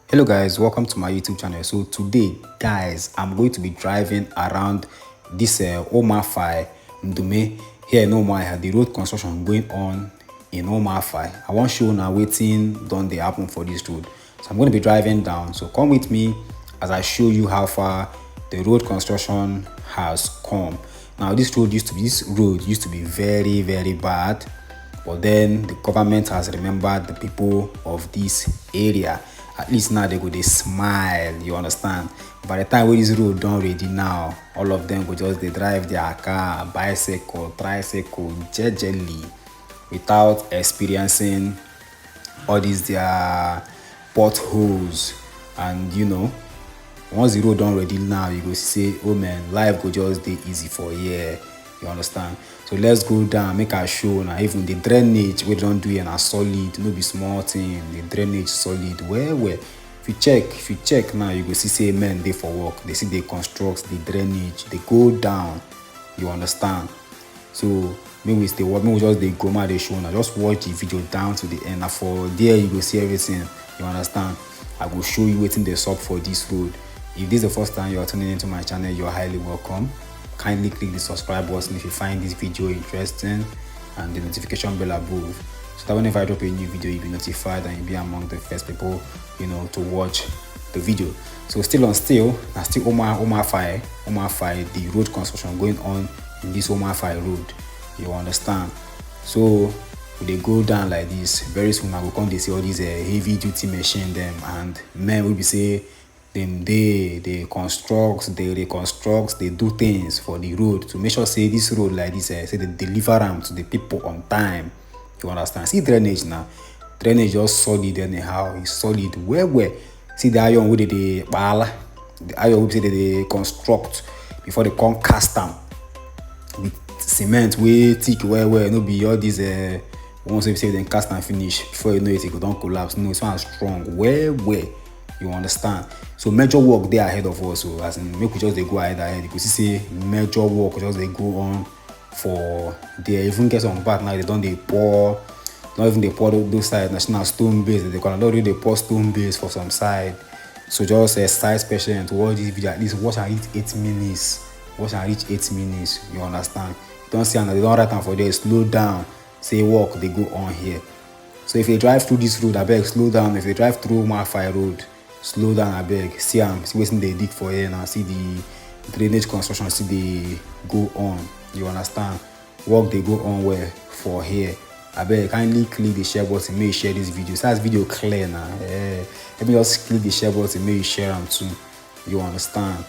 Hello guys, welcome to my YouTube channel. So today guys, I'm going to be driving around this Umuafia Ndume here in Umuahia, the road construction going on in Umuafia. I want to show now waiting done they happen for this road. So I'm going to be driving down, so come with me as I show you how far the road construction has come. Now this road used to be very bad, but then the government has remembered the people of this area. At least now they smile, you understand. By the time when this road done ready now, all of them go just they drive their car, bicycle, tricycle jejely without experiencing all these their potholes. And once the road done ready now, you go say, oh man, life go just dey easy for here. You understand? So let's go down, make a show now. Even the drainage we don't do and a solid, no be small thing. The drainage solid. Where if you check now, you go see say men they for work. They see they construct the drainage, they go down. You understand? So maybe we just they go my they show now. Just watch the video down to the end. And for there you go see everything. You understand? I will show you waiting the sub for this road. If this is the first time you are tuning into my channel, you are highly welcome. Kindly click the subscribe button if you find this video interesting, and the notification bell above, so that whenever I drop a new video, you'll be notified and you'll be among the first people to watch the video. So still Umuafia, the road construction going on in this Umuafia road. You understand? So they go down like this. Very soon I will come to see all these heavy duty machine them, and men will be say they construct, they reconstruct, they do things for the road to make sure say this road like this, say they deliver them to the people on time. You understand? See drainage now. Drainage just solid anyhow. It's solid. Where see the iron with the iron say they construct before they come cast them with cement way thick where no be all these once we say then cast and finish before you know it go don't collapse. No, it's not strong. Where you understand? So major work there ahead of us. So as in make we just they go ahead. You could see major work just they go on for there. Even get some part now they don't they pour, not even they pour those side national stone base. They can already they pour stone base for some side. So just a side patient watch this video, at least watch and reach 8 minutes. Watch and reach 8 minutes. You understand? You don't see and they don't write down for there. Slow down. Say walk they go on here. So if you drive through this road, I beg slow down. If you drive through Umuafia road, slow down, I beg. See waiting they dig for here now. See the drainage construction, see they go on. You understand? Work they go on where for here. I beg kindly click the share button, may you share this video. So that's video clear now. Let me just click the share button, may you share them too. You understand?